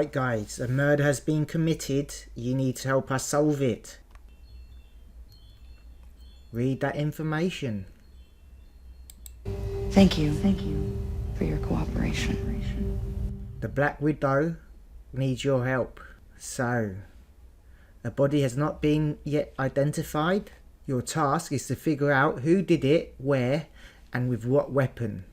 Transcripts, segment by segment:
Right guys, a murder has been committed. You need to help us solve it. Read that information. Thank you for your cooperation. The Black Widow needs your help. So, a body has not been yet identified. Your task is to figure out who did it, where, and with what weapon.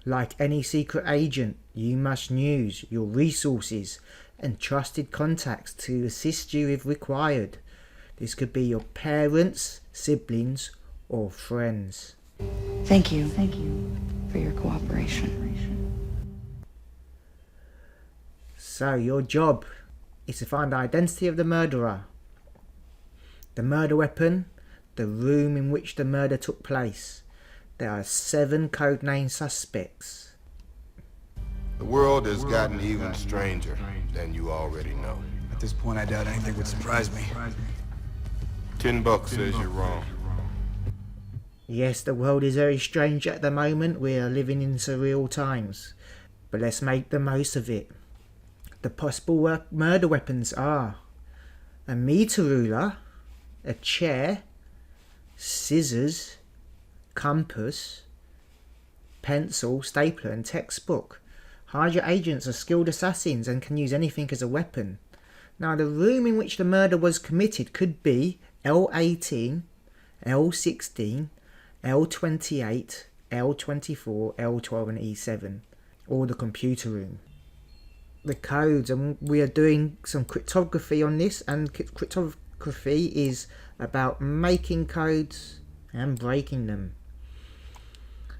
Like any secret agent, you must use your resources and trusted contacts to assist you if required. This could be your parents, siblings, or friends. Thank you for your cooperation. So your job is to find the identity of the murderer, the murder weapon, the room in which the murder took place. There are 7 codename suspects. The world has gotten even stranger than you already know. At this point, I doubt anything would surprise me. $10 says you're wrong. Yes, the world is very strange at the moment. We are living in surreal times. But let's make the most of it. The possible murder weapons are a meter ruler, a chair, scissors, compass, pencil, stapler and textbook. Hydra agents are skilled assassins and can use anything as a weapon. Now the room in which the murder was committed could be L18, L16, L28, L24, L12 and E7, or the computer room. The codes, and we are doing some cryptography on this, and cryptography is about making codes and breaking them.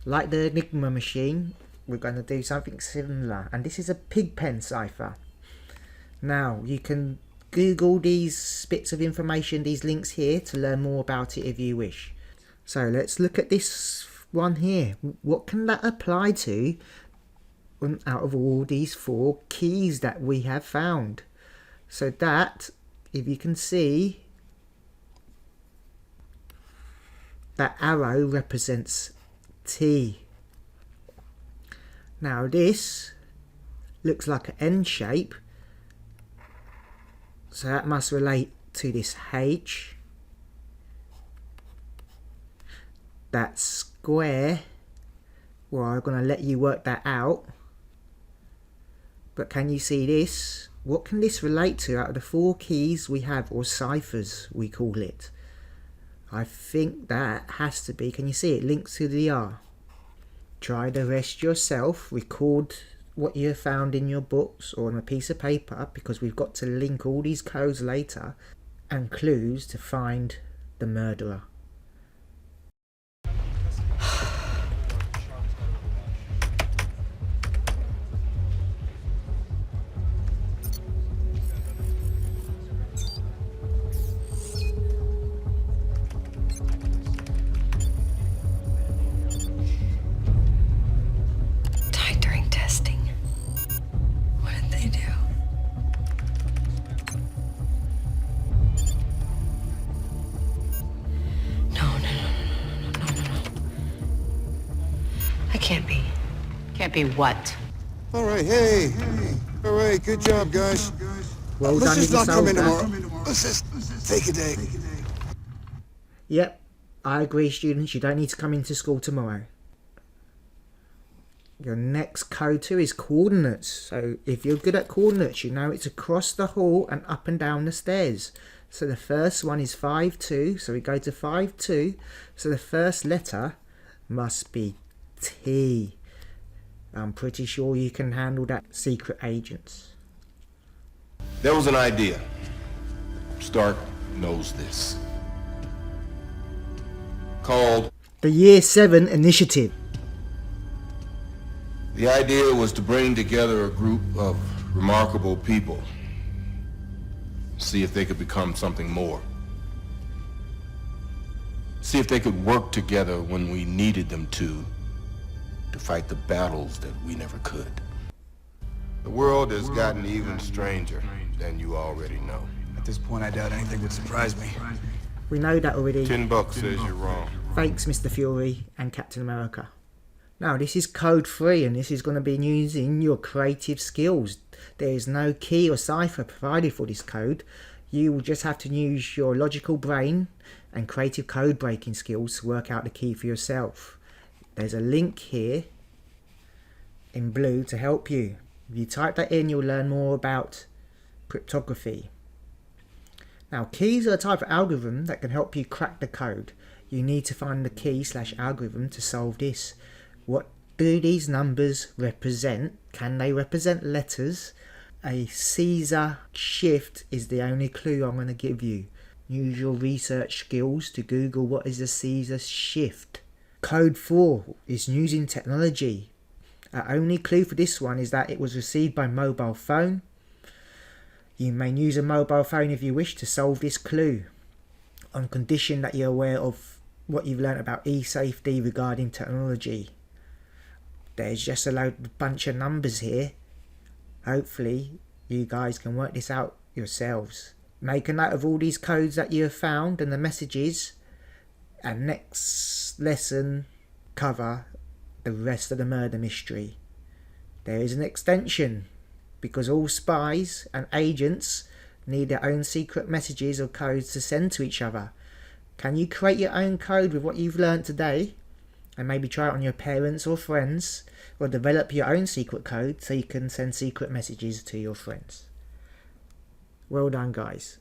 Like the Enigma machine, we're going to do something similar, and this is a Pigpen cipher. Now you can Google these bits of information, these links here, to learn more about it if you wish. So let's look at this one here. What can that apply to out of all these 4 keys that we have found? So that, if you can see, that arrow represents T. Now this looks like an N shape, so that must relate to this H. That square, well, I'm going to let you work that out. But can you see this? What can this relate to out of the 4 keys we have, or ciphers we call it? I think that has to be, can you see it links to the R? Try the rest yourself. Record what you have found in your books or on a piece of paper, because we've got to link all these codes later and clues to find the murderer. Can't be what? All right, hey. All right, good job, guys. Well Let's done, just you not come in solved tomorrow. Let's just take a day. Yep, I agree, students. You don't need to come into school tomorrow. Your next code 2 is coordinates. So if you're good at coordinates, you know it's across the hall and up and down the stairs. So the first one is 5-2. So we go to 5-2. So the first letter must be T. I'm pretty sure you can handle that, secret agents. There was an idea. Stark knows this. Called The Year 7 Initiative. The idea was to bring together a group of remarkable people. See if they could become something more. See if they could work together when we needed them to fight the battles that we never could. The world has gotten even stranger than you already know. At this point, I doubt anything would surprise me. We know that already. $10 says you're wrong. Thanks, Mr. Fury and Captain America. Now this is code free, and this is going to be using your creative skills. There is no key or cipher provided for this code. You will just have to use your logical brain and creative code breaking skills to work out the key for yourself. There's a link here in blue to help you. If you type that in, you'll learn more about cryptography. Now, keys are a type of algorithm that can help you crack the code. You need to find the key/algorithm to solve this. What do these numbers represent? Can they represent letters? A Caesar shift is the only clue I'm going to give you. Use your research skills to Google what is a Caesar shift. Code 4 is using technology. Our only clue for this one is that it was received by mobile phone. You may use a mobile phone if you wish to solve this clue, on condition that you're aware of what you've learned about e-safety regarding technology. There's just a bunch of numbers here. Hopefully you guys can work this out yourselves. Make a note of all these codes that you have found and the messages, and next lesson cover the rest of the murder mystery. There is an extension, because all spies and agents need their own secret messages or codes to send to each other. Can you create your own code with what you've learned today, and maybe try it on your parents or friends, or develop your own secret code so you can send secret messages to your friends? Well done, guys.